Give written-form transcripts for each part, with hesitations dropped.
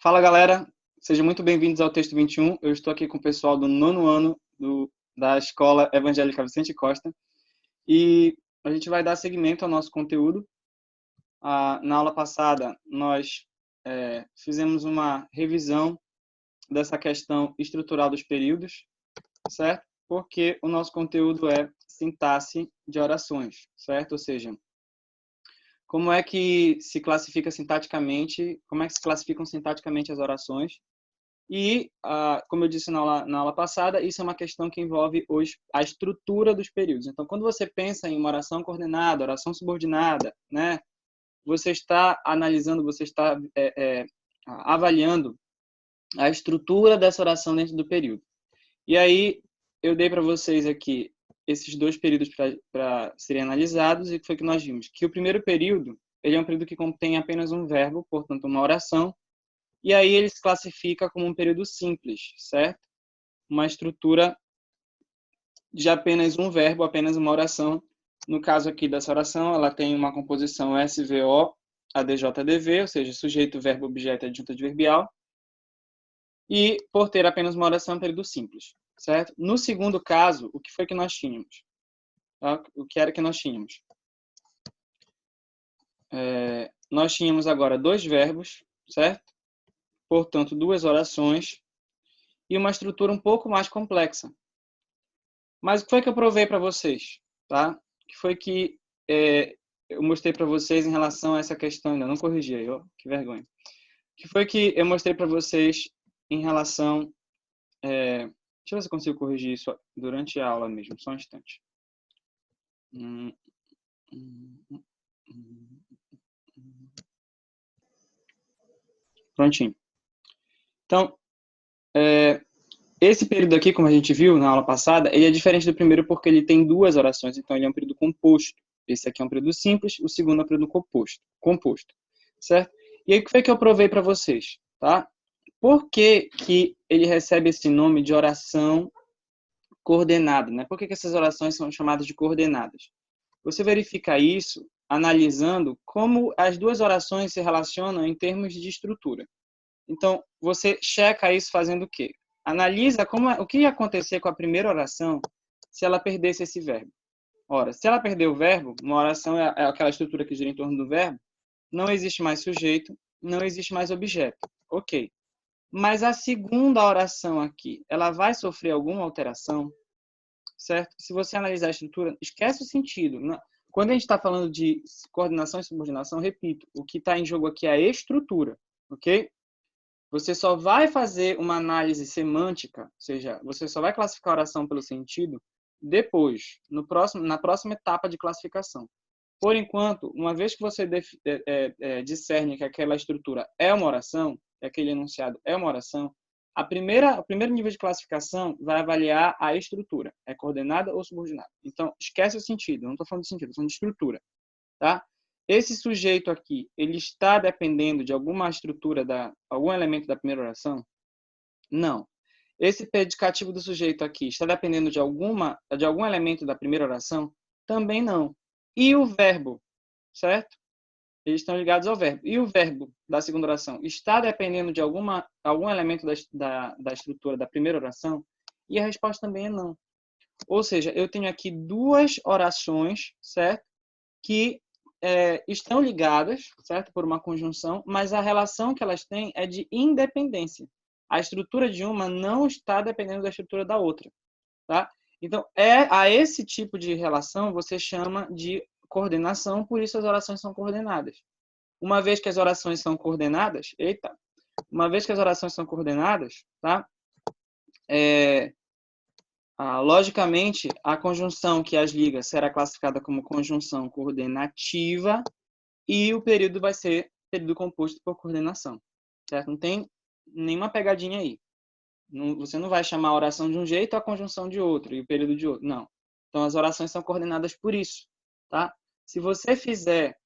Fala, galera. Sejam muito bem-vindos ao Texto 21. Eu estou aqui com o pessoal do 9º ano da Escola Evangélica Vicente Costa e a gente vai dar seguimento ao nosso conteúdo. Na aula passada, nós fizemos uma revisão dessa questão estrutural dos períodos, certo? Porque o nosso conteúdo é sintaxe de orações, certo? Ou seja, como é que se classifica sintaticamente, como é que se classificam sintaticamente as orações. E, como eu disse na aula passada, isso é uma questão que envolve a estrutura dos períodos. Então, quando você pensa em uma oração coordenada, oração subordinada, né, você está analisando, você está avaliando a estrutura dessa oração dentro do período. E aí, eu dei para vocês aqui esses dois períodos para serem analisados, e foi que nós vimos que o primeiro período, ele é um período que contém apenas um verbo, portanto, uma oração, e aí ele se classifica como um período simples, certo? Uma estrutura de apenas um verbo, apenas uma oração. No caso aqui dessa oração, ela tem uma composição SVO, ADJ-ADV, ou seja, sujeito, verbo, objeto e adjunto adverbial. E por ter apenas uma oração, é um período simples, certo? No segundo caso, o que foi que nós tínhamos? Tá? O que era que nós tínhamos? Nós tínhamos agora dois verbos, certo? Portanto, duas orações e uma estrutura um pouco mais complexa. Mas o que foi que eu provei para vocês? Tá? O que foi que eu mostrei para vocês em relação a essa questão? Ainda não corrigi aí, ó, que vergonha. O que foi que eu mostrei para vocês em relação... deixa eu ver se eu consigo corrigir isso durante a aula mesmo, só um instante. Prontinho. Então, esse período aqui, como a gente viu na aula passada, ele é diferente do primeiro porque ele tem duas orações, então ele é um período composto. Esse aqui é um período simples, o segundo é um período composto, certo? E aí, o que foi que eu provei para vocês, tá? Por que que ele recebe esse nome de oração coordenada, né? Por que que essas orações são chamadas de coordenadas? Você verifica isso analisando como as duas orações se relacionam em termos de estrutura. Então, você checa isso fazendo o quê? Analisa o que ia acontecer com a primeira oração se ela perdesse esse verbo. Ora, se ela perder o verbo, uma oração é aquela estrutura que gira em torno do verbo, não existe mais sujeito, não existe mais objeto. Ok. Mas a segunda oração aqui, ela vai sofrer alguma alteração, certo? Se você analisar a estrutura, esquece o sentido. Quando a gente está falando de coordenação e subordinação, repito, o que está em jogo aqui é a estrutura, ok? Você só vai fazer uma análise semântica, ou seja, você só vai classificar a oração pelo sentido depois, na próxima etapa de classificação. Por enquanto, uma vez que você discerne que aquela estrutura é uma oração, que aquele enunciado é uma oração, o primeiro nível de classificação vai avaliar a estrutura. É coordenada ou subordinada? Então, esquece o sentido. Eu não estou falando de sentido, estou falando de estrutura. Tá? Esse sujeito aqui, ele está dependendo de alguma estrutura, algum elemento da primeira oração? Não. Esse predicativo do sujeito aqui está dependendo de algum elemento da primeira oração? Também não. E o verbo, certo? Eles estão ligados ao verbo. E o verbo da segunda oração está dependendo de algum elemento da estrutura da primeira oração? E a resposta também é não. Ou seja, eu tenho aqui duas orações, certo? Que estão ligadas, certo? Por uma conjunção, mas a relação que elas têm é de independência. A estrutura de uma não está dependendo da estrutura da outra, tá? Então, a esse tipo de relação você chama de coordenação, por isso as orações são coordenadas. Uma vez que as orações são coordenadas, tá? Logicamente, a conjunção que as liga será classificada como conjunção coordenativa e o período vai ser período composto por coordenação, certo? Não tem nenhuma pegadinha aí. Você não vai chamar a oração de um jeito, a conjunção de outro e o período de outro. Não. Então, as orações são coordenadas por isso, tá? Se você fizer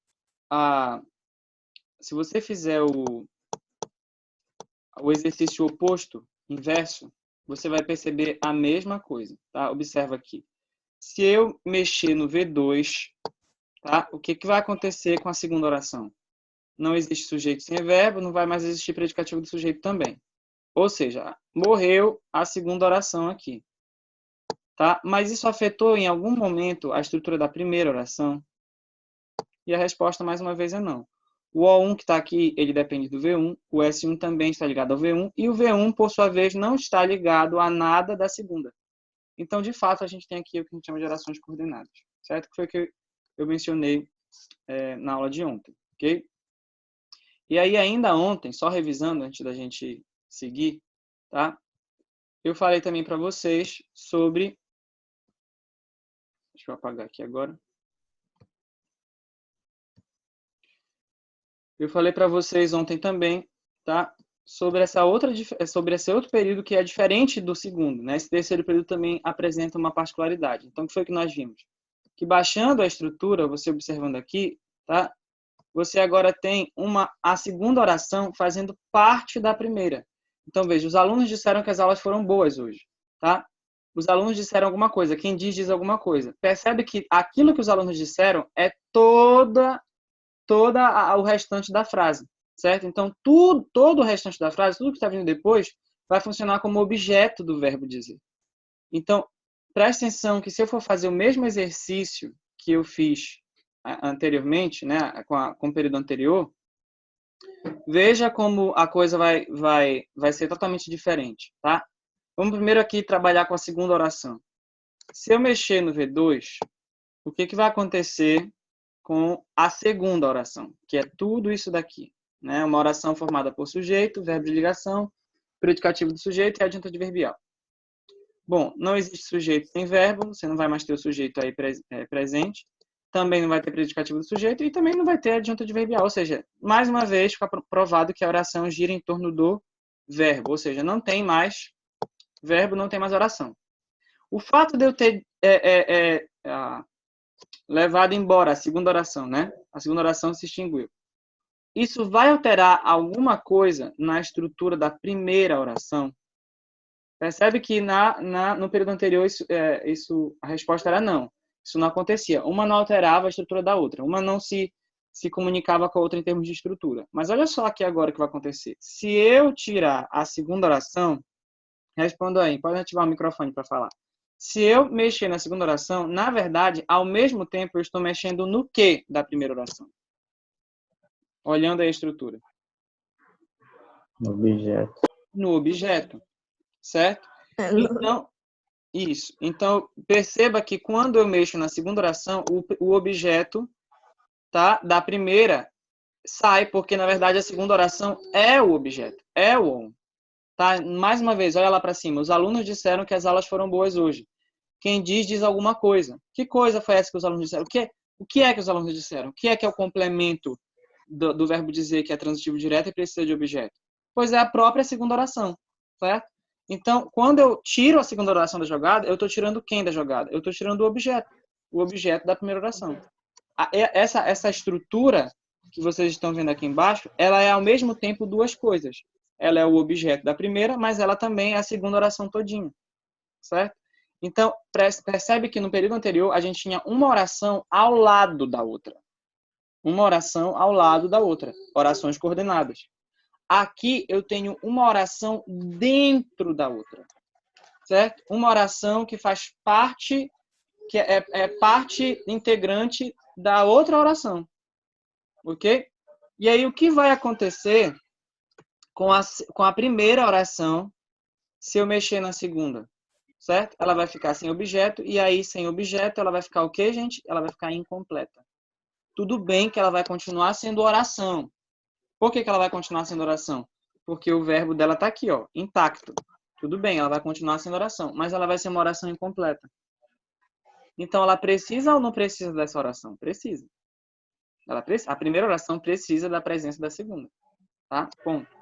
o exercício oposto, inverso, você vai perceber a mesma coisa, tá? Observa aqui. Se eu mexer no V2, tá? O que vai acontecer com a segunda oração? não existe sujeito sem verbo, não vai mais existir predicativo do sujeito também. Ou seja, morreu a segunda oração aqui. Tá? Mas isso afetou em algum momento a estrutura da primeira oração? E a resposta, mais uma vez, é não. O O1 que está aqui, ele depende do V1, o S1 também está ligado ao V1, e o V1, por sua vez, não está ligado a nada da segunda. Então, de fato, a gente tem aqui o que a gente chama de orações coordenadas, certo? Que foi o que eu mencionei na aula de ontem, ok? E aí, ainda ontem, só revisando antes da gente seguir, tá? Eu falei também para vocês sobre... Deixa eu apagar aqui agora. Eu falei para vocês ontem também, tá? Sobre esse outro período que é diferente do segundo, né? Esse terceiro período também apresenta uma particularidade. Então, o que foi que nós vimos? Que baixando a estrutura, você observando aqui, tá? Você agora tem a segunda oração fazendo parte da primeira. Então, veja, os alunos disseram que as aulas foram boas hoje, tá? Os alunos disseram alguma coisa, quem diz alguma coisa. Percebe que aquilo que os alunos disseram é toda o restante da frase, certo? Então, todo o restante da frase, tudo que está vindo depois, vai funcionar como objeto do verbo dizer. Então, preste atenção que se eu for fazer o mesmo exercício que eu fiz anteriormente, né, com o período anterior, veja como a coisa vai ser totalmente diferente, tá? Vamos primeiro aqui trabalhar com a segunda oração. Se eu mexer no V2, o que vai acontecer com a segunda oração, que é tudo isso daqui, né? Uma oração formada por sujeito, verbo de ligação, predicativo do sujeito e adjunto adverbial. Bom, não existe sujeito sem verbo, você não vai mais ter o sujeito aí presente, também não vai ter predicativo do sujeito e também não vai ter adjunto adverbial, ou seja, mais uma vez fica provado que a oração gira em torno do verbo, ou seja, não tem mais verbo, não tem mais oração. O fato de eu ter levado embora a segunda oração, né? A segunda oração se extinguiu. Isso vai alterar alguma coisa na estrutura da primeira oração? Percebe que no período anterior a resposta era não. Isso não acontecia. Uma não alterava a estrutura da outra. Uma não se comunicava com a outra em termos de estrutura. Mas olha só aqui agora o que vai acontecer. Se eu tirar a segunda oração, responda aí, pode ativar o microfone para falar. Se eu mexer na segunda oração, na verdade, ao mesmo tempo, eu estou mexendo no que da primeira oração? Olhando aí a estrutura. No objeto. No objeto, certo? Então, isso. Então, perceba que quando eu mexo na segunda oração, o objeto, tá, da primeira sai, porque, na verdade, a segunda oração é o objeto, é o on. Tá? Mais uma vez, olha lá para cima. Os alunos disseram que as aulas foram boas hoje. Quem diz alguma coisa. Que coisa foi essa que os alunos disseram? O que é que os alunos disseram? O que é o complemento do verbo dizer, que é transitivo direto e precisa de objeto? Pois é a própria segunda oração, certo? Então, quando eu tiro a segunda oração da jogada, eu estou tirando quem da jogada? Eu estou tirando o objeto da primeira oração. Essa estrutura que vocês estão vendo aqui embaixo, ela é ao mesmo tempo duas coisas. Ela é o objeto da primeira, mas ela também é a segunda oração todinha, certo? Então, percebe que no período anterior a gente tinha uma oração ao lado da outra. Uma oração ao lado da outra. Orações coordenadas. Aqui eu tenho uma oração dentro da outra, certo? Uma oração que faz parte, que é parte integrante da outra oração, ok? E aí o que vai acontecer com a primeira oração se eu mexer na segunda, certo? Ela vai ficar sem objeto, e aí sem objeto ela vai ficar o quê, gente? Ela vai ficar incompleta. Tudo bem que ela vai continuar sendo oração. Por que ela vai continuar sendo oração? Porque o verbo dela está aqui, ó, intacto. Tudo bem, ela vai continuar sendo oração, mas ela vai ser uma oração incompleta. Então, ela precisa ou não precisa dessa oração? Precisa. A primeira oração precisa da presença da segunda. Tá? Ponto.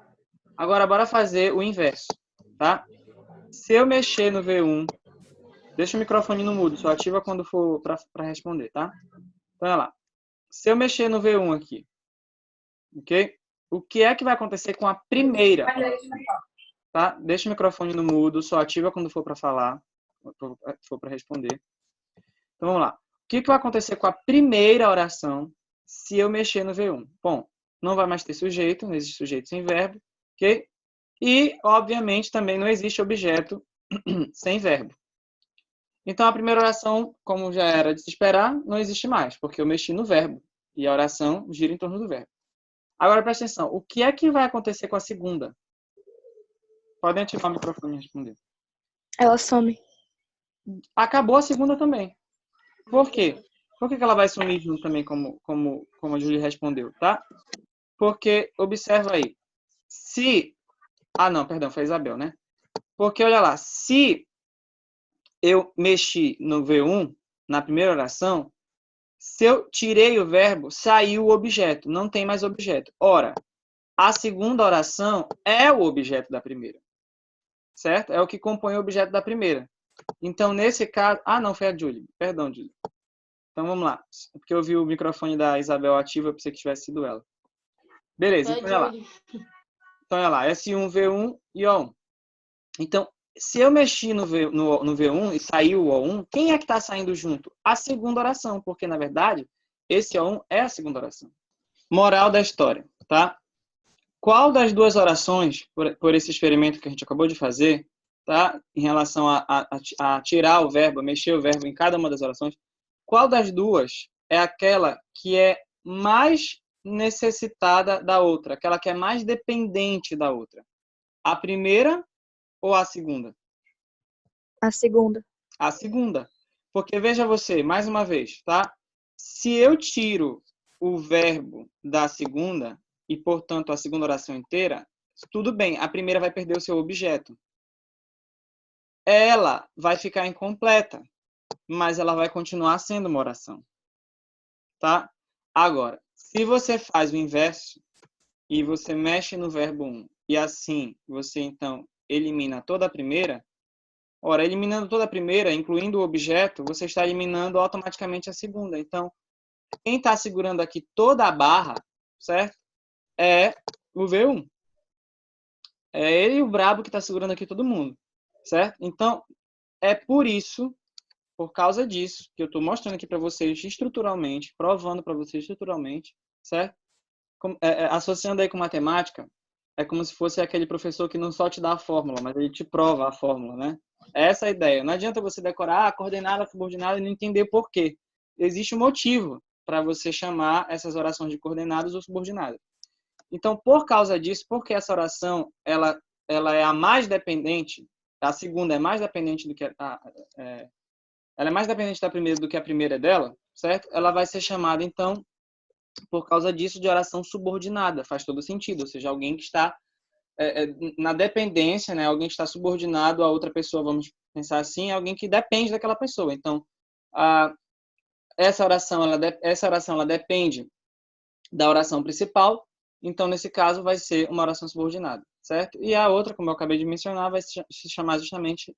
Agora, bora fazer o inverso. Tá? Se eu mexer no V1, deixa o microfone no mudo, só ativa quando for para responder, tá? Então, olha lá. Se eu mexer no V1 aqui, ok? O que é que vai acontecer com a primeira? Tá? Deixa o microfone no mudo, só ativa quando for para falar, for para responder. Então, vamos lá. O que vai acontecer com a primeira oração se eu mexer no V1? Bom, não vai mais ter sujeito, não existe sujeito sem verbo, ok? E, obviamente, também não existe objeto sem verbo. Então, a primeira oração, como já era de se esperar, não existe mais, porque eu mexi no verbo. E a oração gira em torno do verbo. Agora, presta atenção. O que é que vai acontecer com a segunda? Podem ativar o microfone e responder. Ela some. Acabou a segunda também. Por quê? Por que ela vai sumir junto também, como a Júlia respondeu, tá? Porque, observa aí. Se... Ah, não, perdão, foi a Isabel, né? Porque, olha lá, se eu mexi no V1, na primeira oração, se eu tirei o verbo, saiu o objeto, não tem mais objeto. Ora, a segunda oração é o objeto da primeira, certo? É o que compõe o objeto da primeira. Então, nesse caso... Ah, não, foi a Júlia. Perdão, Júlia. Então, vamos lá. Porque eu vi o microfone da Isabel ativo, eu pensei que tivesse sido ela. Beleza, então olha lá. Então, olha lá, S1, V1 e O1. Então, se eu mexi no V1 e saiu o O1, quem é que está saindo junto? A segunda oração, porque, na verdade, esse O1 é a segunda oração. Moral da história, tá? Qual das duas orações, por esse experimento que a gente acabou de fazer, tá? Em relação a tirar o verbo, a mexer o verbo em cada uma das orações, qual das duas é aquela que é mais necessitada da outra, aquela que é mais dependente da outra? A primeira ou a segunda? A segunda. A segunda. Porque veja você, mais uma vez, tá? Se eu tiro o verbo da segunda e, portanto, a segunda oração inteira, tudo bem, a primeira vai perder o seu objeto. Ela vai ficar incompleta, mas ela vai continuar sendo uma oração. Tá? Agora, se você faz o inverso e você mexe no verbo 1 e assim você, então, elimina toda a primeira, ora, eliminando toda a primeira, incluindo o objeto, você está eliminando automaticamente a segunda. Então, quem está segurando aqui toda a barra, certo? É o V1. É ele o brabo que está segurando aqui todo mundo, certo? Então, é por causa disso, que eu estou mostrando aqui para vocês estruturalmente, provando para vocês estruturalmente, certo? Associando aí com matemática, é como se fosse aquele professor que não só te dá a fórmula, mas ele te prova a fórmula, né? Essa é a ideia. Não adianta você decorar a coordenada, subordinada e não entender por quê. Existe um motivo para você chamar essas orações de coordenadas ou subordinadas. Então, por causa disso, porque essa oração ela é a mais dependente, a segunda é mais dependente do que ela é mais dependente da primeira do que a primeira dela, certo? Ela vai ser chamada, então, por causa disso, de oração subordinada. Faz todo sentido, ou seja, alguém que está na dependência, né? Alguém que está subordinado a outra pessoa, vamos pensar assim, é alguém que depende daquela pessoa. Então, essa oração ela depende da oração principal, então, nesse caso, vai ser uma oração subordinada, certo? E a outra, como eu acabei de mencionar, vai se chamar justamente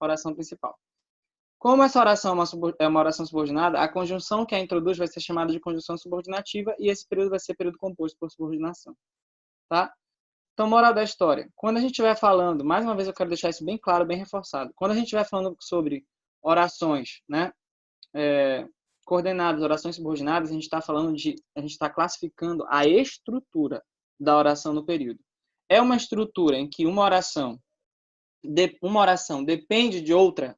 oração principal. Como essa oração é uma oração subordinada, a conjunção que a introduz vai ser chamada de conjunção subordinativa e esse período vai ser período composto por subordinação, tá? Então, moral da história. Quando a gente estiver falando, mais uma vez eu quero deixar isso bem claro, bem reforçado. Quando a gente estiver falando sobre orações, né, coordenadas, orações subordinadas, a gente está classificando a estrutura da oração no período. É uma estrutura em que uma oração depende de outra,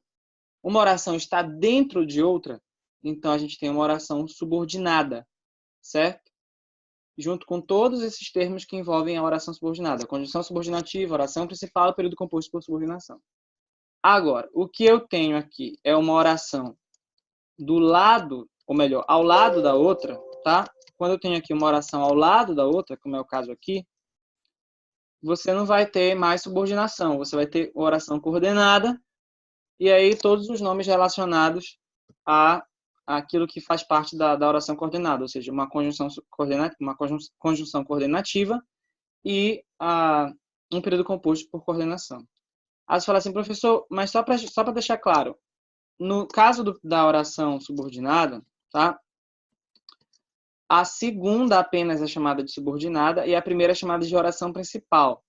uma oração está dentro de outra, então a gente tem uma oração subordinada, certo? Junto com todos esses termos que envolvem a oração subordinada, a conjunção subordinativa, oração principal, período composto por subordinação. Agora, o que eu tenho aqui é uma oração do lado, ou melhor, ao lado da outra, tá? Quando eu tenho aqui uma oração ao lado da outra, como é o caso aqui, você não vai ter mais subordinação, você vai ter oração coordenada, e aí todos os nomes relacionados a aquilo que faz parte da oração coordenada, ou seja, uma conjunção coordenativa e um período composto por coordenação. Aí você fala assim, professor, mas só para deixar claro, no caso da oração subordinada, tá? A segunda apenas é chamada de subordinada e a primeira é chamada de oração principal.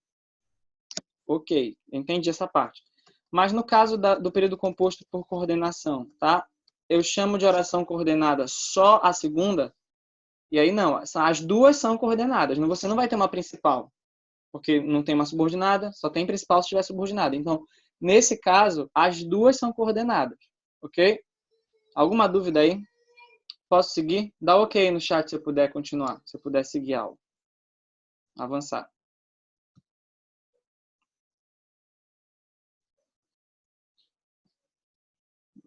Ok, entendi essa parte. Mas no caso do período composto por coordenação, tá? Eu chamo de oração coordenada só a segunda, E aí não, as duas são coordenadas. Você não vai ter uma principal, porque não tem uma subordinada, só tem principal se tiver subordinada. Então, nesse caso, as duas são coordenadas, ok? Alguma dúvida aí? Posso seguir? Dá ok no chat se eu puder continuar, se eu puder seguir a aula. Avançar.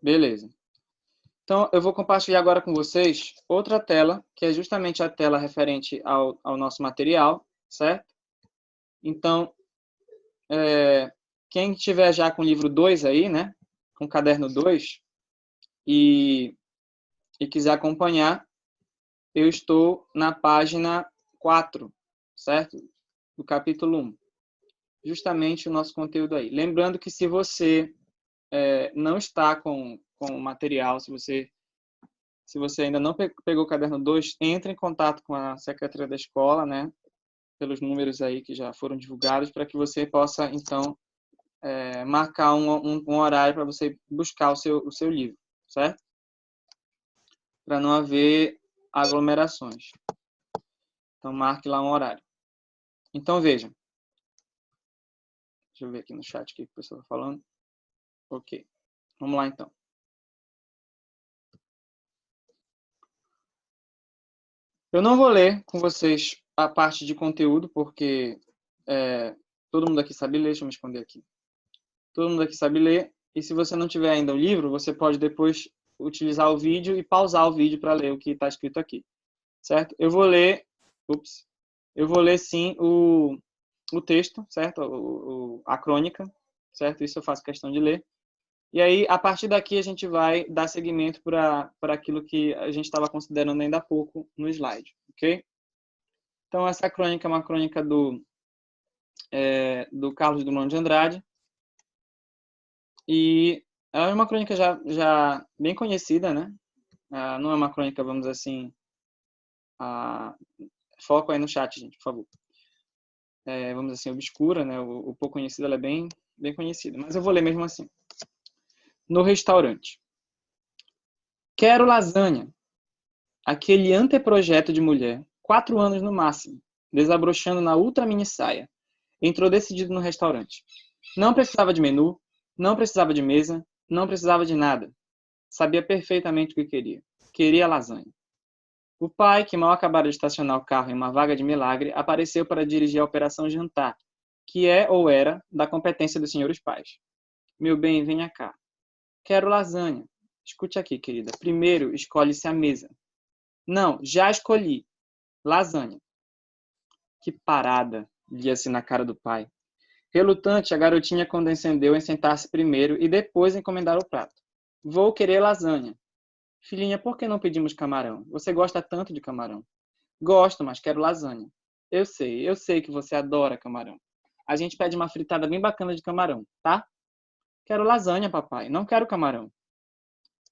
Beleza. Então, eu vou compartilhar agora com vocês outra tela, que é justamente a tela referente ao nosso material, certo? Então, quem tiver já com o livro 2 aí, né? Com o caderno 2, e quiser acompanhar, eu estou na página 4, certo? Do capítulo 1. Justamente o nosso conteúdo aí. Lembrando que se você não está com o material, se você ainda não pegou o caderno 2, entre em contato com a secretaria da escola, né? Pelos números aí que já foram divulgados, para que você possa, então, marcar um horário para você buscar o seu livro, certo? Para não haver aglomerações. Então, marque lá um horário. Então, veja. Deixa eu ver aqui no chat o que a pessoa está falando. Ok. Vamos lá, então. Eu não vou ler com vocês a parte de conteúdo, porque todo mundo aqui sabe ler. Deixa eu me esconder aqui. Todo mundo aqui sabe ler. E se você não tiver ainda o livro, você pode depois utilizar o vídeo e pausar o vídeo para ler o que está escrito aqui. Certo? Eu vou ler... Eu vou ler, sim, o texto, certo? A crônica, certo? Isso eu faço questão de ler. E aí, a partir daqui, a gente vai dar seguimento para aquilo que a gente estava considerando ainda há pouco no slide, ok? Então, essa crônica é uma crônica do Carlos Drummond de Andrade. E ela é uma crônica já bem conhecida, né? Não é uma crônica, vamos dizer assim... foco aí no chat, gente, por favor. Vamos dizer assim, obscura, né? O pouco conhecido, ela é bem conhecida. Mas eu vou ler mesmo assim. No restaurante. Quero lasanha. Aquele anteprojeto de mulher, 4 anos no máximo, desabrochando na ultra mini saia, entrou decidido no restaurante. Não precisava de menu, não precisava de mesa, não precisava de nada. Sabia perfeitamente o que queria. Queria lasanha. O pai, que mal acabara de estacionar o carro em uma vaga de milagre, apareceu para dirigir a operação jantar, que é ou era da competência dos senhores pais. Meu bem, venha cá. Quero lasanha. Escute aqui, querida. Primeiro, escolhe-se a mesa. Não, já escolhi. Lasanha. Que parada, lia-se na cara do pai. Relutante, a garotinha condescendeu em sentar-se primeiro e depois encomendar o prato. Vou querer lasanha. Filhinha, por que não pedimos camarão? Você gosta tanto de camarão. Gosto, mas quero lasanha. Eu sei que você adora camarão. A gente pede uma fritada bem bacana de camarão, tá? Quero lasanha, papai. Não quero camarão.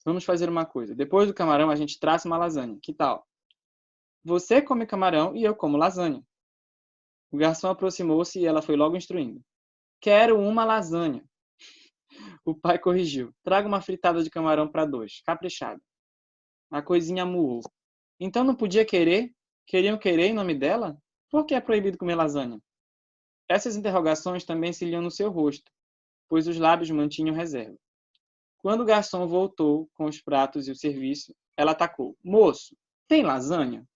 Vamos fazer uma coisa. Depois do camarão, a gente traça uma lasanha. Que tal? Você come camarão e eu como lasanha. O garçom aproximou-se e ela foi logo instruindo. Quero uma lasanha. O pai corrigiu. Traga uma fritada de camarão para 2, caprichado. A coisinha muou. Então não podia querer? Queriam querer em nome dela? Por que é proibido comer lasanha? Essas interrogações também se liam no seu rosto, pois os lábios mantinham reserva. Quando o garçom voltou com os pratos e o serviço, ela atacou. Moço, tem lasanha?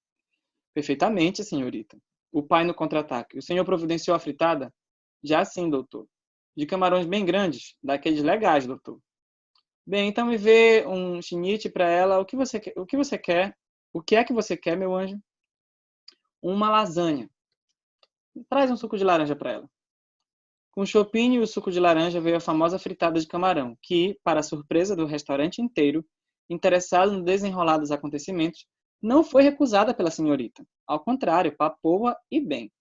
Perfeitamente, senhorita. O pai no contra-ataque. O senhor providenciou a fritada? Já sim, doutor. De camarões bem grandes, daqueles legais, doutor. Bem, então me vê um chinite para ela. O que você quer? O que você quer? O que é que você quer, meu anjo? Uma lasanha. Traz um suco de laranja para ela. Com o choppinho e o suco de laranja veio a famosa fritada de camarão, que, para a surpresa do restaurante inteiro, interessado no desenrolar dos acontecimentos, não foi recusada pela senhorita. Ao contrário, papou-a e bem.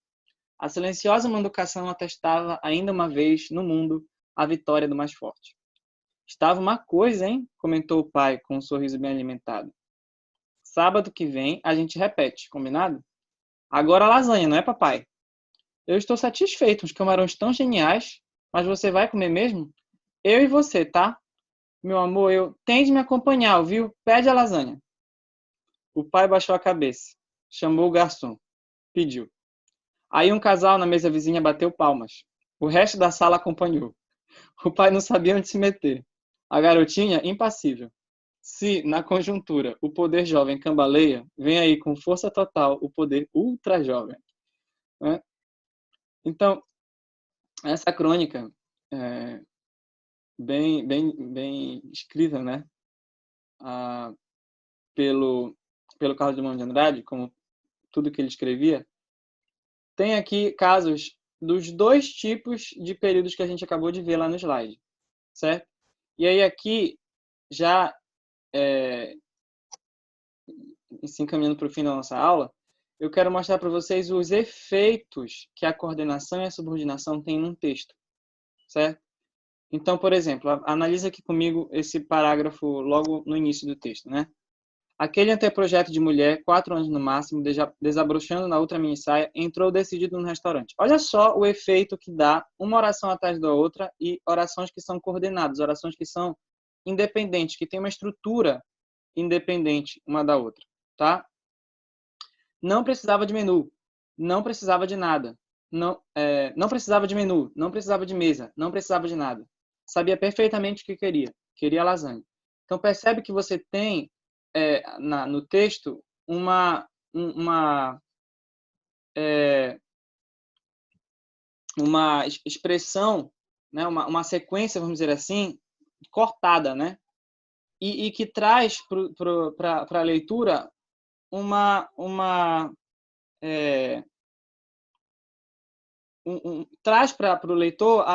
A silenciosa manducação atestava ainda uma vez no mundo a vitória do mais forte. Estava uma coisa, hein? Comentou o pai com um sorriso bem alimentado. Sábado que vem a gente repete, combinado? Agora a lasanha, não é, papai? Eu estou satisfeito, uns camarões tão geniais, mas você vai comer mesmo? Eu e você, tá? Meu amor, Tente me acompanhar, viu? Pede a lasanha. O pai baixou a cabeça. chamou o garçom, pediu. Aí um casal na mesa vizinha bateu palmas. O resto da sala acompanhou. O pai não sabia onde se meter. A garotinha, impassível. Se, na conjuntura, o poder jovem cambaleia, vem aí com força total o poder ultra jovem. Né? Então, essa crônica é bem escrita, né? Pelo Carlos Drummond de Andrade, como tudo que ele escrevia, tem aqui casos dos dois tipos de períodos que a gente acabou de ver lá no slide, certo? E aí aqui, já se encaminhando para o fim da nossa aula, eu quero mostrar para vocês os efeitos que a coordenação e a subordinação têm num texto, certo? Então, por exemplo, analisa aqui comigo esse parágrafo logo no início do texto, né? Aquele anteprojeto de mulher, 4 anos no máximo, desabrochando na outra minissaia, entrou decidido no restaurante. Olha só o efeito que dá uma oração atrás da outra e orações que são coordenadas, orações que são independentes, que têm uma estrutura independente uma da outra, tá? Não precisava de menu, não precisava de nada, não precisava de menu, não precisava de mesa, não precisava de nada. Sabia perfeitamente o que queria lasanha. Então percebe que você tem no texto uma expressão, né, uma sequência, vamos dizer assim, cortada, né? E que traz para a leitura traz para o leitor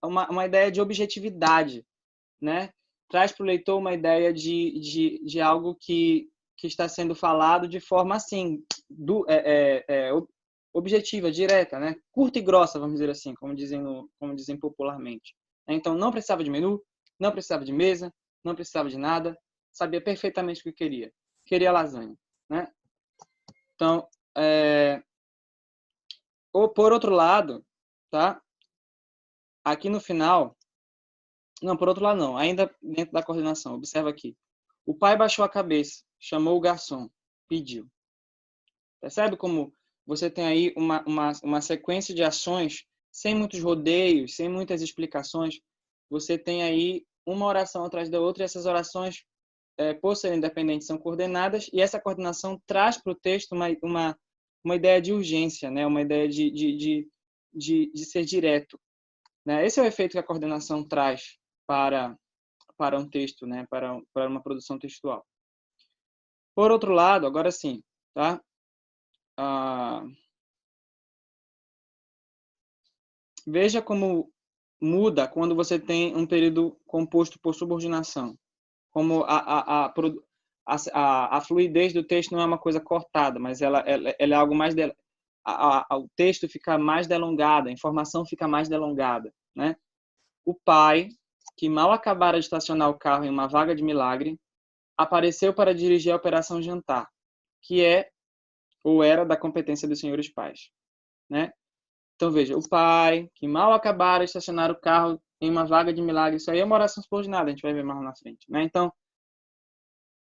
uma ideia de objetividade, né? Traz para o leitor uma ideia de algo que está sendo falado de forma assim, objetiva, direta, né? Curta e grossa, vamos dizer assim, como dizem popularmente. Então, não precisava de menu, não precisava de mesa, não precisava de nada, sabia perfeitamente o que queria lasanha, né? Então, por outro lado, tá? Aqui no final, não, por outro lado não, ainda dentro da coordenação, observa aqui. O pai baixou a cabeça, chamou o garçom, pediu. Percebe como você tem aí uma sequência de ações sem muitos rodeios, sem muitas explicações. Você tem aí uma oração atrás da outra e essas orações, por serem independentes, são coordenadas e essa coordenação traz para o texto uma ideia de urgência, né? Uma ideia de ser direto. Né? Esse é o efeito que a coordenação traz para um texto, né? Para uma produção textual. Por outro lado, agora sim, tá? Veja como muda quando você tem um período composto por subordinação. Como a fluidez do texto não é uma coisa cortada, mas ela é algo mais... o texto fica mais delongado, a informação fica mais delongada, né? O pai, que mal acabara de estacionar o carro em uma vaga de milagre, apareceu para dirigir a operação jantar, que é ou era da competência dos senhores pais, né? Então veja, o pai, que mal acabara de estacionar o carro em uma vaga de milagre, isso aí é uma oração subordinada, a gente vai ver mais lá na frente, né? Então,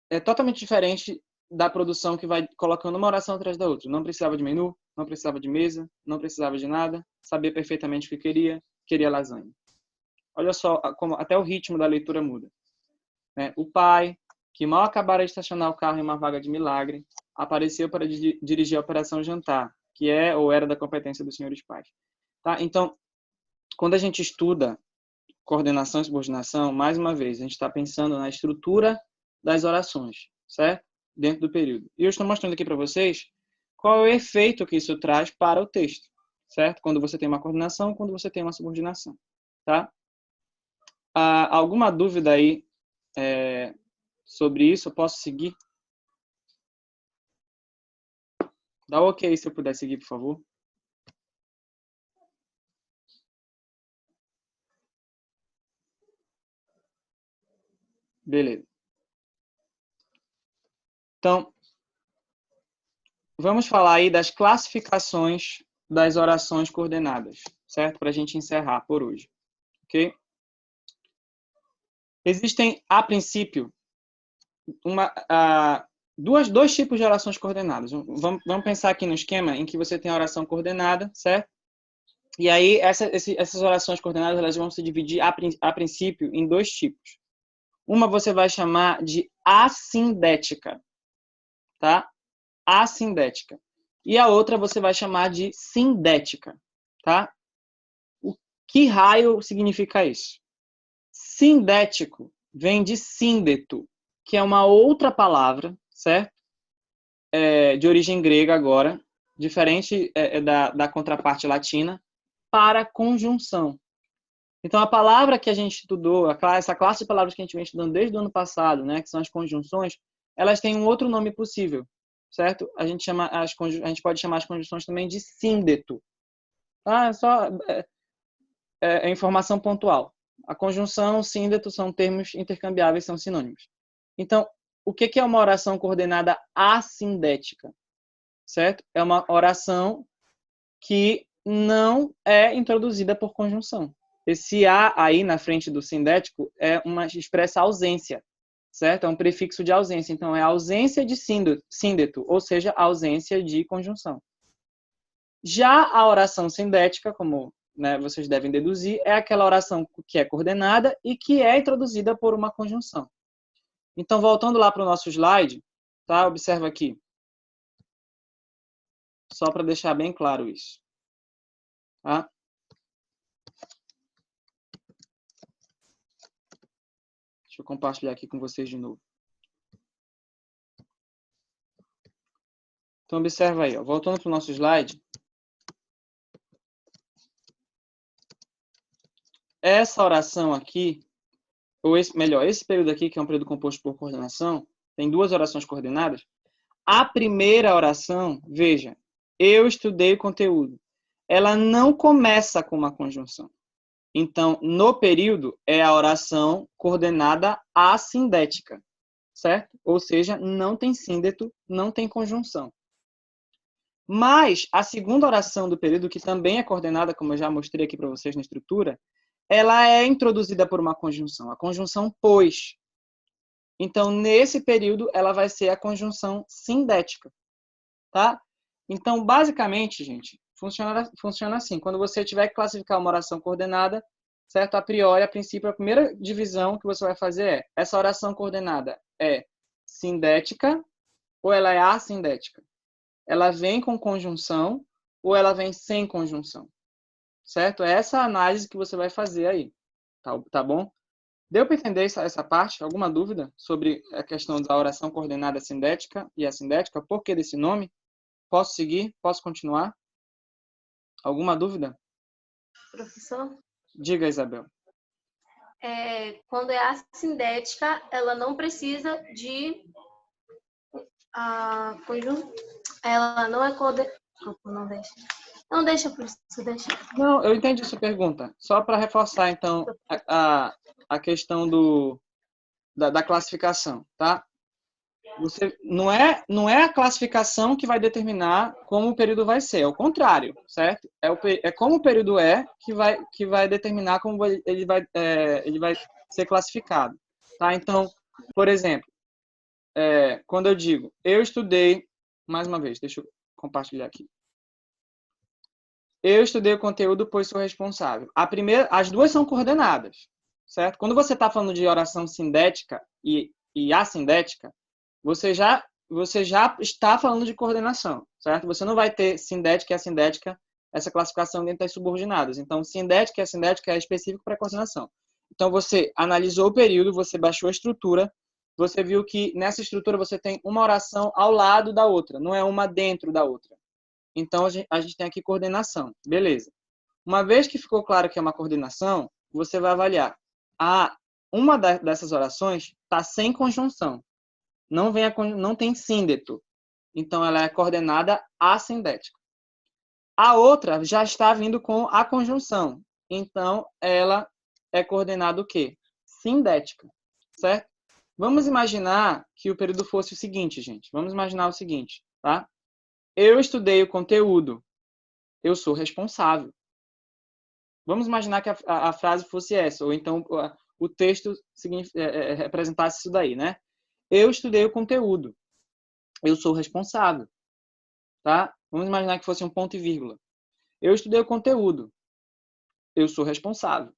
é totalmente diferente da produção que vai colocando uma oração atrás da outra. Não precisava de menu, não precisava de mesa, não precisava de nada, sabia perfeitamente o que queria lasanha. Olha só como até o ritmo da leitura muda. Né? O pai, que mal acabara de estacionar o carro em uma vaga de milagre, apareceu para dirigir a operação jantar, que é ou era da competência dos senhores pais. Tá? Então, quando a gente estuda coordenação e subordinação, mais uma vez, a gente está pensando na estrutura das orações, certo? Dentro do período. E eu estou mostrando aqui para vocês qual é o efeito que isso traz para o texto, certo? Quando você tem uma coordenação, quando você tem uma subordinação, tá? Alguma dúvida aí sobre isso? Eu posso seguir? Dá um ok se eu puder seguir, por favor. Beleza. Então, vamos falar aí das classificações das orações coordenadas, certo? Para a gente encerrar por hoje, ok? Existem, a princípio, dois tipos de orações coordenadas. Vamos pensar aqui no esquema em que você tem a oração coordenada, certo? E aí, essas orações coordenadas elas vão se dividir, a princípio, em dois tipos. Uma você vai chamar de assindética, tá? Assindética. E a outra você vai chamar de sindética, tá? O que raio significa isso? Sindético vem de síndeto, que é uma outra palavra, certo? De origem grega agora, diferente da contraparte latina, para conjunção. Então, a palavra que a gente estudou, essa classe de palavras que a gente vem estudando desde o ano passado, né, que são as conjunções, elas têm um outro nome possível, certo? A gente pode chamar as conjunções também de síndeto. Tá? É informação pontual. A conjunção, síndeto são termos intercambiáveis, são sinônimos. Então, o que é uma oração coordenada assindética? Certo? É uma oração que não é introduzida por conjunção. Esse A aí na frente do sindético expressa ausência, certo? É um prefixo de ausência. Então, é ausência de síndeto, ou seja, ausência de conjunção. Já a oração sindética, como vocês devem deduzir, é aquela oração que é coordenada e que é introduzida por uma conjunção. Então, voltando lá para o nosso slide, tá? Observa aqui. Só para deixar bem claro isso. Tá? Deixa eu compartilhar aqui com vocês de novo. Então, observa aí. Ó. Voltando para o nosso slide. Essa oração aqui, esse período aqui, que é um período composto por coordenação, tem duas orações coordenadas. A primeira oração, veja, eu estudei o conteúdo. Ela não começa com uma conjunção. Então, no período, é a oração coordenada assindética, certo? Ou seja, não tem síndeto, não tem conjunção. Mas a segunda oração do período, que também é coordenada, como eu já mostrei aqui para vocês na estrutura, ela é introduzida por uma conjunção, a conjunção pois. Então, nesse período, ela vai ser a conjunção sindética, tá? Então, basicamente, gente, funciona assim. Quando você tiver que classificar uma oração coordenada, certo? A priori, a princípio, a primeira divisão que você vai fazer essa oração coordenada é sindética ou ela é assindética? Ela vem com conjunção ou ela vem sem conjunção? Certo? É essa análise que você vai fazer aí. Tá bom? Deu para entender essa parte? Alguma dúvida sobre a questão da oração coordenada sindética e assindética? Por que desse nome? Posso seguir? Posso continuar? Alguma dúvida? Professor? Diga, Isabel. Quando é assindética, ela não precisa de conjunção. Ela não é Não deixa. Não deixa, professor, deixa. Não, eu entendi sua pergunta. Só para reforçar, então, a questão da classificação, tá? Não é a classificação que vai determinar como o período vai ser, é o contrário, certo? É como o período que vai determinar como ele vai ser classificado, tá? Então, por exemplo, quando eu digo, eu estudei, mais uma vez, deixa eu compartilhar aqui. Eu estudei o conteúdo, pois sou responsável. As duas são coordenadas, certo? Quando você está falando de oração sindética e assindética, você já está falando de coordenação, certo? Você não vai ter sindética e assindética, essa classificação dentro das subordinadas. Então, sindética e assindética é específico para coordenação. Então, você analisou o período, você baixou a estrutura, você viu que nessa estrutura você tem uma oração ao lado da outra, não é uma dentro da outra. Então, a gente tem aqui coordenação. Beleza. Uma vez que ficou claro que é uma coordenação, você vai avaliar. Uma dessas orações está sem conjunção. Não tem síndeto. Então, ela é coordenada assindética. A outra já está vindo com a conjunção. Então, ela é coordenada o quê? Sindética. Certo? Vamos imaginar que o período fosse o seguinte, gente. Vamos imaginar o seguinte, tá? Eu estudei o conteúdo. Eu sou responsável. Vamos imaginar que a frase fosse essa, ou então o texto representasse isso daí, né? Eu estudei o conteúdo. eu sou responsável, tá? Vamos imaginar que fosse um ponto e vírgula. Eu estudei o conteúdo. Eu sou responsável. O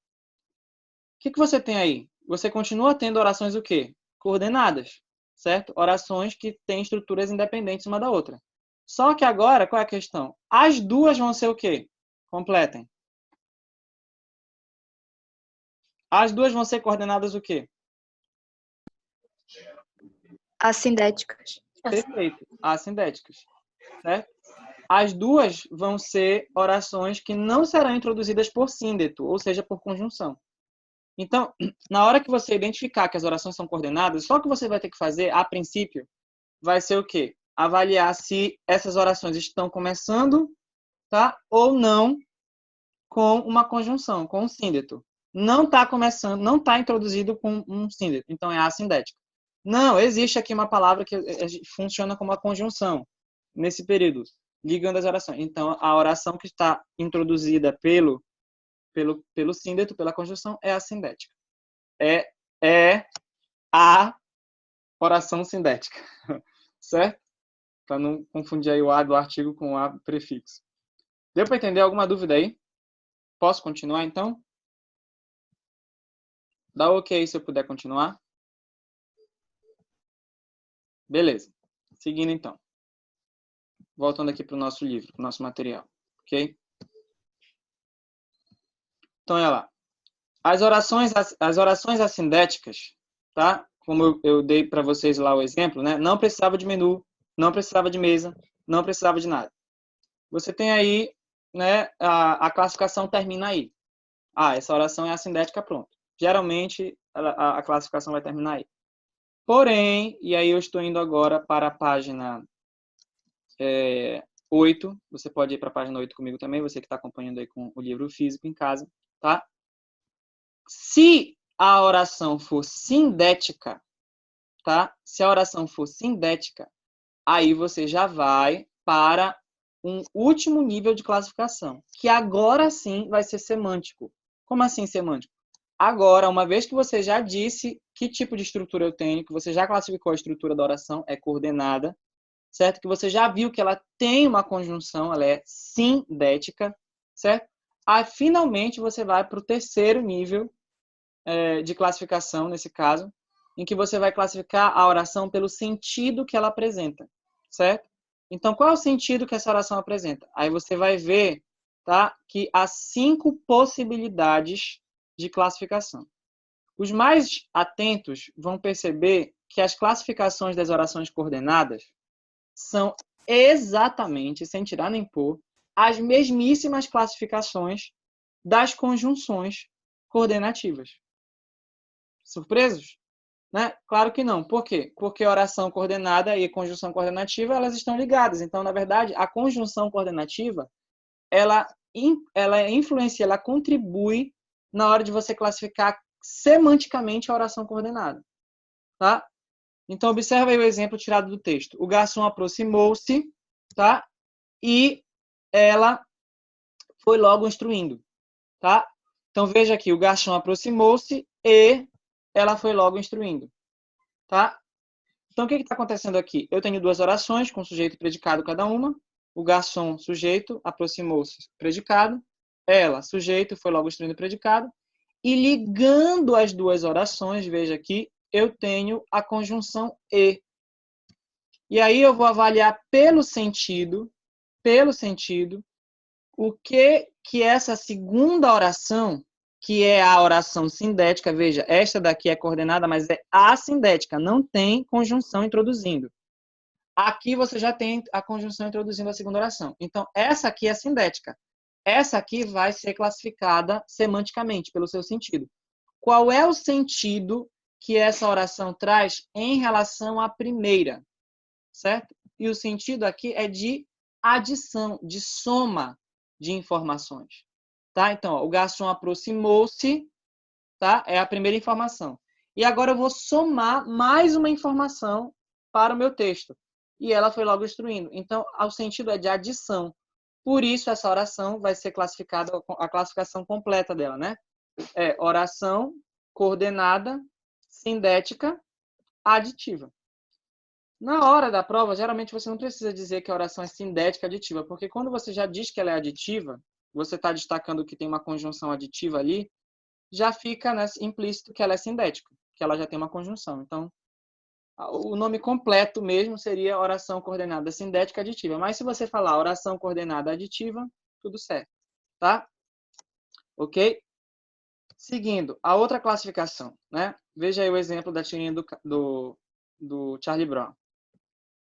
que você tem aí? Você continua tendo orações o quê? Coordenadas, certo? Orações que têm estruturas independentes uma da outra. Só que agora, qual é a questão? As duas vão ser o quê? Completem. As duas vão ser coordenadas o quê? Assindéticas. Perfeito. Assindéticas, certo? As duas vão ser orações que não serão introduzidas por síndeto, ou seja, por conjunção. Então, na hora que você identificar que as orações são coordenadas, só o que você vai ter que fazer, a princípio, vai ser o quê? Avaliar se essas orações estão começando, tá? Ou não com uma conjunção, com um síndeto. Não está começando, não está introduzido com um síndeto, então é assindético. Não, existe aqui uma palavra que funciona como uma conjunção nesse período, ligando as orações. Então, a oração que está introduzida pelo síndeto, pela conjunção, é assindética. É a oração sindética, certo? Para não confundir aí o A do artigo com o A prefixo. Deu para entender alguma dúvida aí? Posso continuar, então? Dá ok se eu puder continuar. Beleza. Seguindo, então. Voltando aqui para o nosso livro, para o nosso material. Ok? Então, olha lá. As orações assindéticas, tá? Como eu dei para vocês lá o exemplo, né? Não precisava de menu, não precisava de mesa, não precisava de nada. Você tem aí, né? A classificação termina aí. Ah, essa oração é assindética, pronto. Geralmente, a classificação vai terminar aí. Porém, e aí eu estou indo agora para a página 8. Você pode ir para a página 8 comigo também, você que está acompanhando aí com o livro físico em casa, tá? Se a oração for sindética, tá? Se a oração for sindética, aí você já vai para um último nível de classificação, que agora sim vai ser semântico. Como assim semântico? Agora, uma vez que você já disse que tipo de estrutura eu tenho, que você já classificou a estrutura da oração, é coordenada, certo? Que você já viu que ela tem uma conjunção, ela é sindética, certo? Aí, finalmente, você vai para o terceiro nível de classificação, nesse caso, em que você vai classificar a oração pelo sentido que ela apresenta, certo? Então, qual é o sentido que essa oração apresenta? Aí você vai ver, tá, que há 5 possibilidades de classificação. Os mais atentos vão perceber que as classificações das orações coordenadas são exatamente, sem tirar nem pôr, as mesmíssimas classificações das conjunções coordenativas. Surpresos? Né? Claro que não. Por quê? Porque oração coordenada e conjunção coordenativa, elas estão ligadas. Então, na verdade, a conjunção coordenativa, ela influencia, ela contribui na hora de você classificar semanticamente a oração coordenada. Tá? Então, observa aí o exemplo tirado do texto. O garçom aproximou-se, tá? E ela foi logo instruindo, tá? Então, veja aqui, o garçom aproximou-se e ela foi logo instruindo, tá? Então, o que está acontecendo aqui? Eu tenho duas orações com sujeito e predicado cada uma. O garçom, sujeito, aproximou-se, predicado. Ela, sujeito, foi logo instruindo o predicado. E ligando as duas orações, veja aqui, eu tenho a conjunção e. E aí eu vou avaliar pelo sentido, o que essa segunda oração, que é a oração sindética, veja, esta daqui é coordenada, mas é assindética, não tem conjunção introduzindo. Aqui você já tem a conjunção introduzindo a segunda oração. Então, essa aqui é sindética. Essa aqui vai ser classificada semanticamente, pelo seu sentido. Qual é o sentido que essa oração traz em relação à primeira? Certo? E o sentido aqui é de adição, de soma de informações. Tá? Então, ó, o garçom aproximou-se, tá? É a primeira informação. E agora eu vou somar mais uma informação para o meu texto. E ela foi logo instruindo. Então, o sentido é de adição. Por isso, essa oração vai ser classificada, a classificação completa dela, né? É oração coordenada, sindética, aditiva. Na hora da prova, geralmente você não precisa dizer que a oração é sindética aditiva, porque quando você já diz que ela é aditiva, você está destacando que tem uma conjunção aditiva ali, já fica, né, implícito que ela é sindética, que ela já tem uma conjunção. Então, o nome completo mesmo seria oração coordenada sindética aditiva. Mas se você falar oração coordenada aditiva, tudo certo, tá? Ok? Seguindo, a outra classificação, né? Veja aí o exemplo da tirinha do Charlie Brown.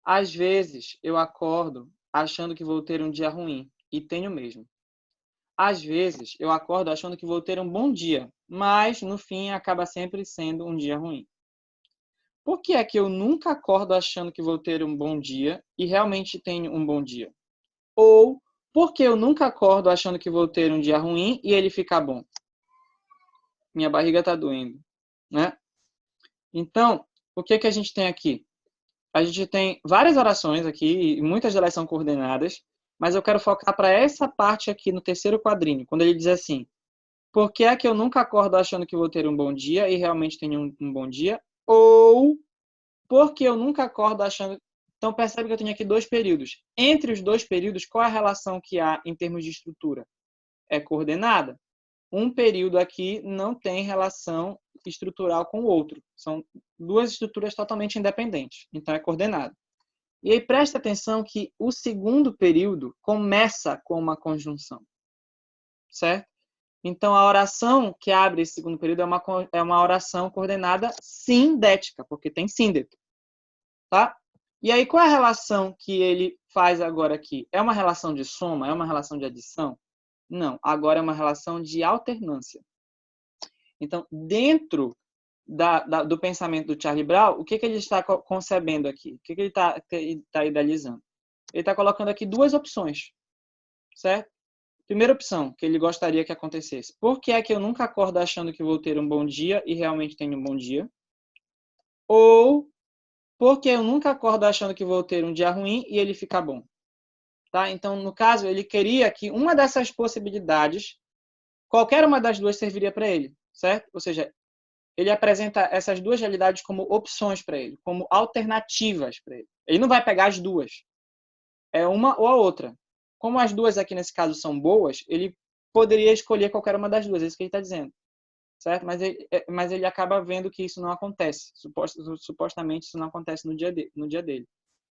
Às vezes, eu acordo achando que vou ter um dia ruim, e tenho mesmo. Às vezes, eu acordo achando que vou ter um bom dia, mas, no fim, acaba sempre sendo um dia ruim. Por que é que eu nunca acordo achando que vou ter um bom dia e realmente tenho um bom dia? Ou, por que eu nunca acordo achando que vou ter um dia ruim e ele fica bom? Minha barriga está doendo, né? Então, o que é que a gente tem aqui? A gente tem várias orações aqui, e muitas delas são coordenadas, mas eu quero focar para essa parte aqui no terceiro quadrinho, quando ele diz assim: por que é que eu nunca acordo achando que vou ter um bom dia e realmente tenho um bom dia? Ou, por que eu nunca acordo achando... Então, percebe que eu tenho aqui dois períodos. Entre os dois períodos, qual é a relação que há em termos de estrutura? É coordenada. Um período aqui não tem relação estrutural com o outro. São duas estruturas totalmente independentes. Então, é coordenado. E aí, presta atenção que o segundo período começa com uma conjunção. Certo? Então, a oração que abre esse segundo período é uma oração coordenada sindética, porque tem síndeto. Tá? E aí, qual é a relação que ele faz agora aqui? É uma relação de soma? É uma relação de adição? Não. Agora é uma relação de alternância. Então, dentro do pensamento do Charlie Brown, o que ele está concebendo aqui? O que ele está idealizando? Ele está colocando aqui duas opções, certo? Primeira opção, que ele gostaria que acontecesse. Por que é que eu nunca acordo achando que vou ter um bom dia e realmente tenho um bom dia? Ou, porque eu nunca acordo achando que vou ter um dia ruim e ele fica bom? Tá? Então, no caso, ele queria que uma dessas possibilidades, qualquer uma das duas serviria para ele, certo? Ou seja, ele apresenta essas duas realidades como opções para ele, como alternativas para ele. Ele não vai pegar as duas. É uma ou a outra. Como as duas aqui nesse caso são boas, ele poderia escolher qualquer uma das duas, é isso que ele está dizendo. Certo? Mas ele acaba vendo que isso não acontece. Supostamente isso não acontece no dia dele.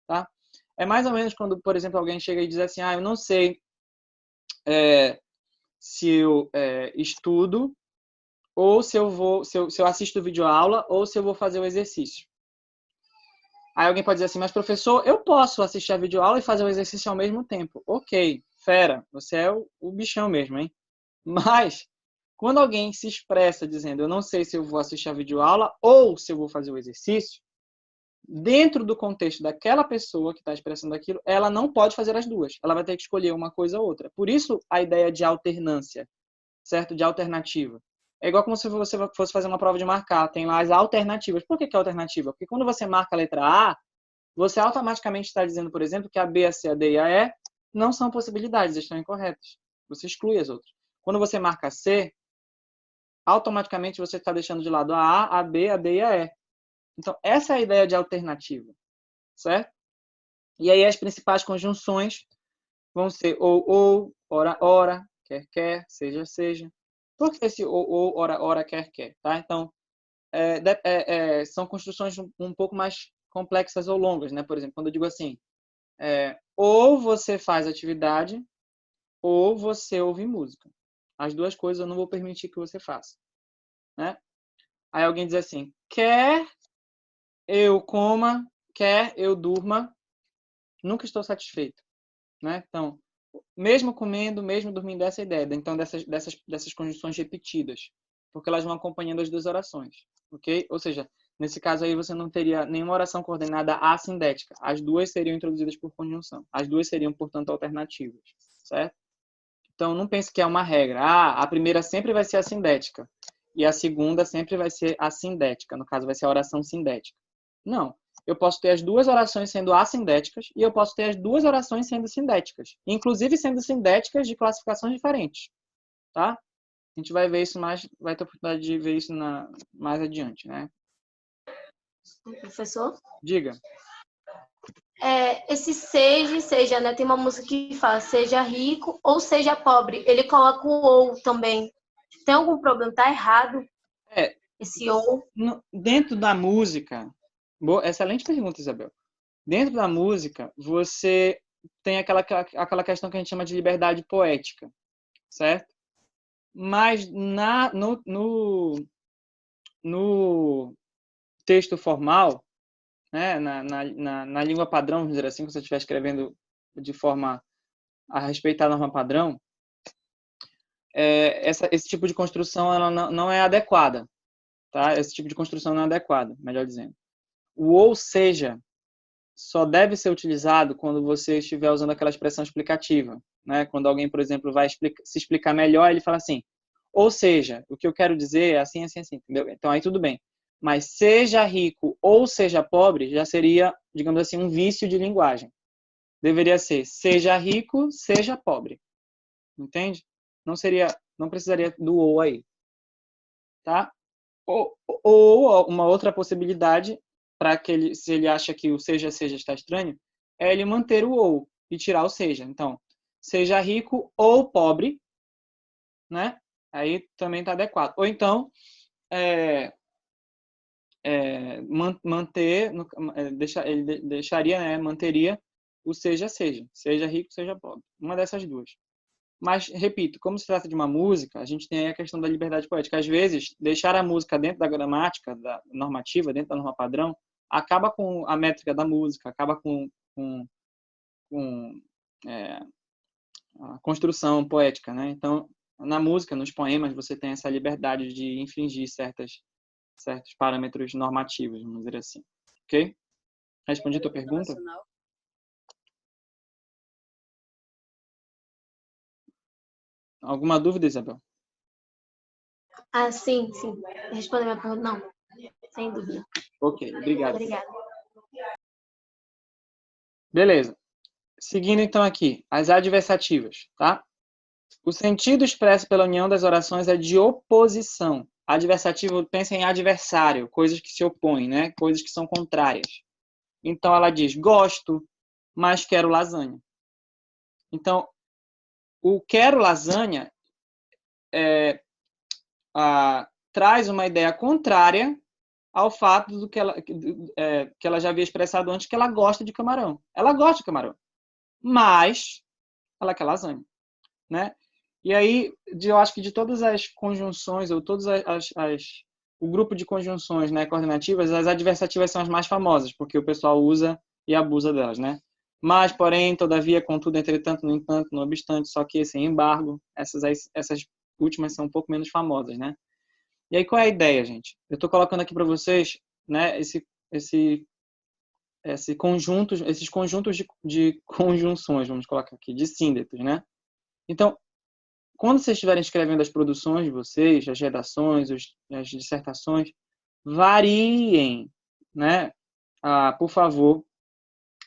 Tá? É mais ou menos quando, por exemplo, alguém chega e diz assim, eu não sei se eu estudo, ou se eu assisto videoaula, ou se eu vou fazer o exercício. Aí alguém pode dizer assim, mas professor, eu posso assistir a videoaula e fazer o exercício ao mesmo tempo. Ok, fera, você é o bichão mesmo, hein? Mas, quando alguém se expressa dizendo, eu não sei se eu vou assistir a videoaula ou se eu vou fazer o exercício, dentro do contexto daquela pessoa que está expressando aquilo, ela não pode fazer as duas. Ela vai ter que escolher uma coisa ou outra. Por isso, a ideia de alternância, certo? De alternativa. É igual como se você fosse fazer uma prova de marcar. Tem lá as alternativas. Por que é alternativa? Porque quando você marca a letra A, você automaticamente está dizendo, por exemplo, que a B, a C, a D e a E não são possibilidades, estão incorretas. Você exclui as outras. Quando você marca C, automaticamente você está deixando de lado a A, a B, a D e a E. Então, essa é a ideia de alternativa, certo? E aí as principais conjunções vão ser ou, ora, ora, quer, seja, seja. Por que esse ou, ora, quer, tá? Então, são construções um pouco mais complexas ou longas, né? Por exemplo, quando eu digo assim, ou você faz atividade, ou você ouve música. As duas coisas eu não vou permitir que você faça, né? Aí alguém diz assim, quer eu coma, quer eu durma, nunca estou satisfeito, né? Então, mesmo comendo, mesmo dormindo, essa é a ideia. Então, dessas conjunções repetidas, porque elas vão acompanhando as duas orações, ok? Ou seja, nesse caso aí você não teria nenhuma oração coordenada assindética. As duas seriam introduzidas por conjunção. As duas seriam, portanto, alternativas, certo? Então, não pense que é uma regra. A primeira sempre vai ser assindética e a segunda sempre vai ser assindética. No caso, vai ser a oração sindética. Não. Eu posso ter as duas orações sendo assindéticas e eu posso ter as duas orações sendo sindéticas. Inclusive sendo sindéticas de classificações diferentes. Tá? A gente vai ver isso mais, vai ter a oportunidade de ver isso mais adiante, né? Professor? Diga. esse seja, né? Tem uma música que fala seja rico ou seja pobre. Ele coloca o ou também. Tem algum problema? Tá errado É, esse ou? dentro da música, excelente pergunta, Isabel. Dentro da música, você tem aquela questão que a gente chama de liberdade poética, certo? Mas no texto formal, né, na língua padrão, vamos dizer assim, que você estiver escrevendo de forma a respeitar a norma padrão, esse tipo de construção ela não é adequada, tá? Esse tipo de construção não é adequada, melhor dizendo. O ou seja só deve ser utilizado quando você estiver usando aquela expressão explicativa, né? Quando alguém, por exemplo, vai se explicar melhor, ele fala assim, ou seja, o que eu quero dizer é assim, assim, assim, entendeu? Então aí tudo bem. Mas seja rico ou seja pobre já seria, digamos assim, um vício de linguagem. Deveria ser seja rico, seja pobre. Entende? Não precisaria do ou aí, tá? Ou uma outra possibilidade para que ele, se ele acha que o seja está estranho, é ele manter o ou e tirar o seja. Então, seja rico ou pobre, né? Aí também está adequado. Ou então, manter, ele deixaria, né, manteria o seja rico, seja pobre. Uma dessas duas. Mas, repito, como se trata de uma música, a gente tem aí a questão da liberdade poética. Às vezes, deixar a música dentro da gramática, da normativa, dentro da norma padrão, acaba com a métrica da música, acaba com a construção poética, né? Então, na música, nos poemas, você tem essa liberdade de infringir certos parâmetros normativos, vamos dizer assim. Ok? Respondi a tua pergunta? Alguma dúvida, Isabel? Ah, sim. Respondeu minha pergunta? Não, sem dúvida. Ok, obrigado. Obrigada. Beleza. Seguindo então aqui, as adversativas, tá? O sentido expresso pela união das orações é de oposição. Adversativo, pensa em adversário, coisas que se opõem, né? Coisas que são contrárias. Então ela diz, gosto, mas quero lasanha. Então, o quero lasanha traz uma ideia contrária ao fato do que ela já havia expressado antes, que ela gosta de camarão. Ela gosta de camarão, mas ela quer lasanha, né? E aí, eu acho que de todas as conjunções, ou todas o grupo de conjunções, né, coordenativas, as adversativas são as mais famosas, porque o pessoal usa e abusa delas, né? Mas, porém, todavia, contudo, entretanto, no entanto, no obstante, só que, sem embargo, essas últimas são um pouco menos famosas, né? E aí, qual é a ideia, gente? Eu estou colocando aqui para vocês, né, esses conjuntos de conjunções, vamos colocar aqui, de síndetos, né? Então, quando vocês estiverem escrevendo as produções de vocês, as redações, as dissertações, variem, né? Por favor,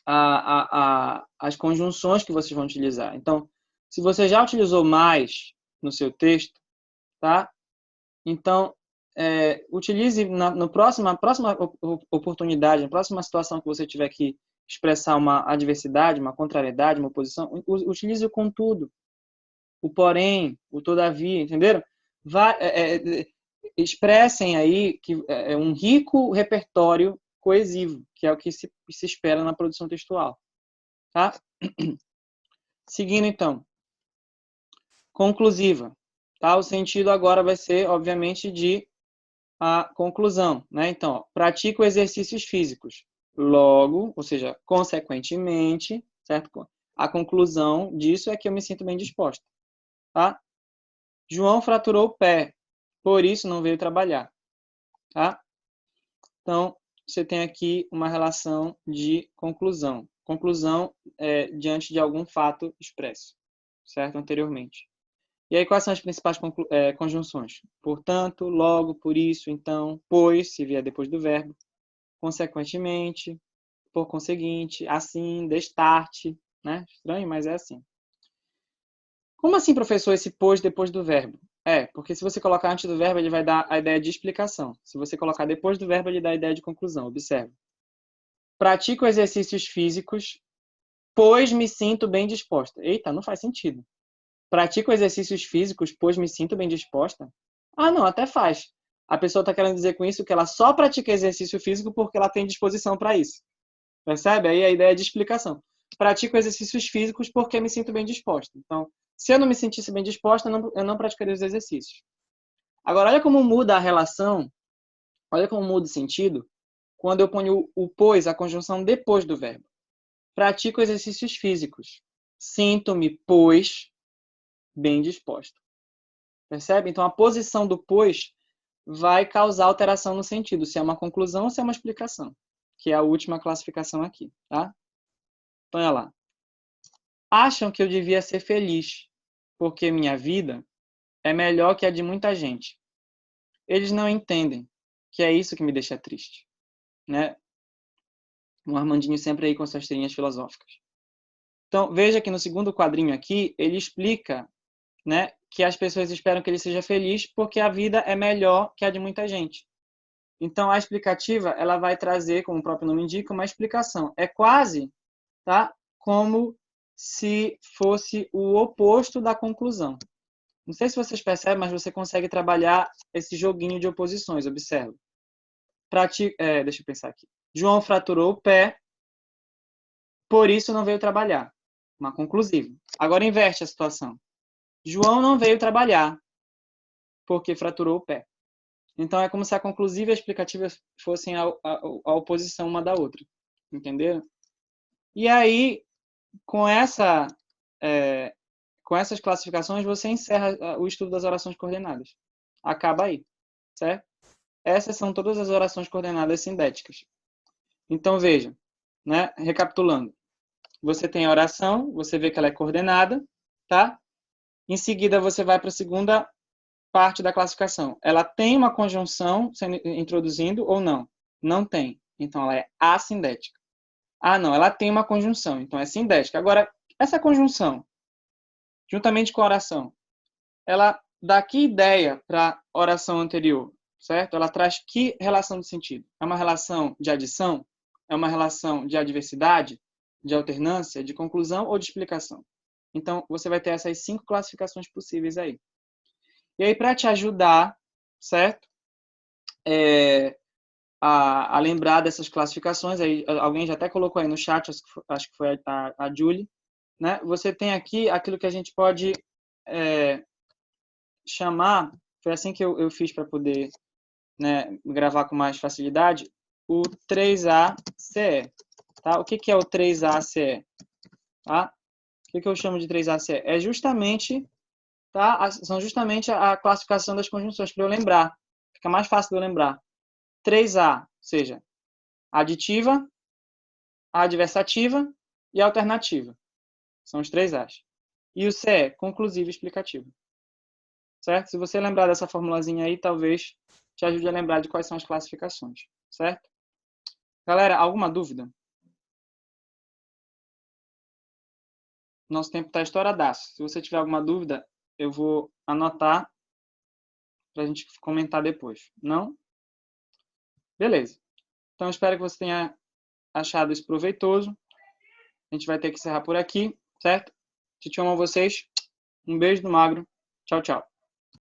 as conjunções que vocês vão utilizar. Então, se você já utilizou mais no seu texto, tá? Então, utilize na próxima oportunidade, na próxima situação que você tiver que expressar uma adversidade, uma contrariedade, uma oposição, utilize o contudo, o porém, o todavia, entenderam? Expressem aí que é um rico repertório coesivo, que é o que se espera na produção textual. Tá? Seguindo, então. Conclusiva. Tá? O sentido agora vai ser, obviamente, de a conclusão. Né? Então, ó, pratico exercícios físicos. Logo, ou seja, consequentemente, certo? A conclusão disso é que eu me sinto bem disposta. Tá? João fraturou o pé, por isso não veio trabalhar. Tá? Então, você tem aqui uma relação de conclusão. Conclusão diante de algum fato expresso, certo? Anteriormente. E aí, quais são as principais conjunções? Portanto, logo, por isso, então, pois, se vier depois do verbo, consequentemente, por conseguinte, assim, destarte, né? Estranho, mas é assim. Como assim, professor, esse pois depois do verbo? Porque se você colocar antes do verbo, ele vai dar a ideia de explicação. Se você colocar depois do verbo, ele dá a ideia de conclusão. Observe. Pratico exercícios físicos, pois me sinto bem disposta. Eita, não faz sentido. Pratico exercícios físicos, pois me sinto bem disposta? Ah, não, até faz. A pessoa está querendo dizer com isso que ela só pratica exercício físico porque ela tem disposição para isso. Percebe? Aí a ideia é de explicação. Pratico exercícios físicos porque me sinto bem disposta. Então, se eu não me sentisse bem disposta, eu não praticaria os exercícios. Agora, olha como muda a relação, olha como muda o sentido, quando eu ponho o pois, a conjunção depois do verbo. Pratico exercícios físicos. Sinto-me, pois, bem disposto. Percebe? Então, a posição do pois vai causar alteração no sentido, se é uma conclusão ou se é uma explicação, que é a última classificação aqui, tá? Então, olha lá. Acham que eu devia ser feliz, porque minha vida é melhor que a de muita gente. Eles não entendem que é isso que me deixa triste, né? Um Armandinho sempre aí com suas tirinhas filosóficas. Então, veja que no segundo quadrinho aqui, ele explica, né, que as pessoas esperam que ele seja feliz porque a vida é melhor que a de muita gente. Então, a explicativa, ela vai trazer, como o próprio nome indica, uma explicação. É quase, tá, como se fosse o oposto da conclusão. Não sei se vocês percebem, mas você consegue trabalhar esse joguinho de oposições, observa. Deixa eu pensar aqui. João fraturou o pé, por isso não veio trabalhar. Uma conclusiva. Agora inverte a situação. João não veio trabalhar, porque fraturou o pé. Então é como se a conclusiva e a explicativa fossem a oposição uma da outra. Entenderam? E aí, com essas classificações, você encerra o estudo das orações coordenadas. Acaba aí, certo? Essas são todas as orações coordenadas sindéticas. Então, veja, né? Recapitulando. Você tem a oração, você vê que ela é coordenada, tá? Em seguida, você vai para a segunda parte da classificação. Ela tem uma conjunção sendo introduzindo ou não? Não tem. Então, ela é assindética. Ah, não, ela tem uma conjunção, então é sindética. Agora, essa conjunção, juntamente com a oração, ela dá que ideia para a oração anterior, certo? Ela traz que relação de sentido? É uma relação de adição? É uma relação de adversidade? De alternância? De conclusão ou de explicação? Então, você vai ter essas 5 classificações possíveis aí. E aí, para te ajudar, certo? A lembrar dessas classificações, aí, alguém já até colocou aí no chat, acho que foi a Julie, né? Você tem aqui aquilo que a gente pode chamar, foi assim que eu fiz para poder, né, gravar com mais facilidade, o 3ACE. Tá? O que é o 3ACE? Tá? O que eu chamo de 3ACE? É justamente, tá? São justamente a classificação das conjunções, para eu lembrar. Fica mais fácil de eu lembrar. 3A, ou seja, aditiva, adversativa e alternativa. São os 3As. E o CE, conclusivo e explicativo. Certo? Se você lembrar dessa formulazinha aí, talvez te ajude a lembrar de quais são as classificações. Certo? Galera, alguma dúvida? Nosso tempo está estouradaço. Se você tiver alguma dúvida, eu vou anotar para a gente comentar depois. Não? Beleza. Então, espero que você tenha achado isso proveitoso. A gente vai ter que encerrar por aqui, certo? Te amo a vocês. Um beijo do magro. Tchau, tchau.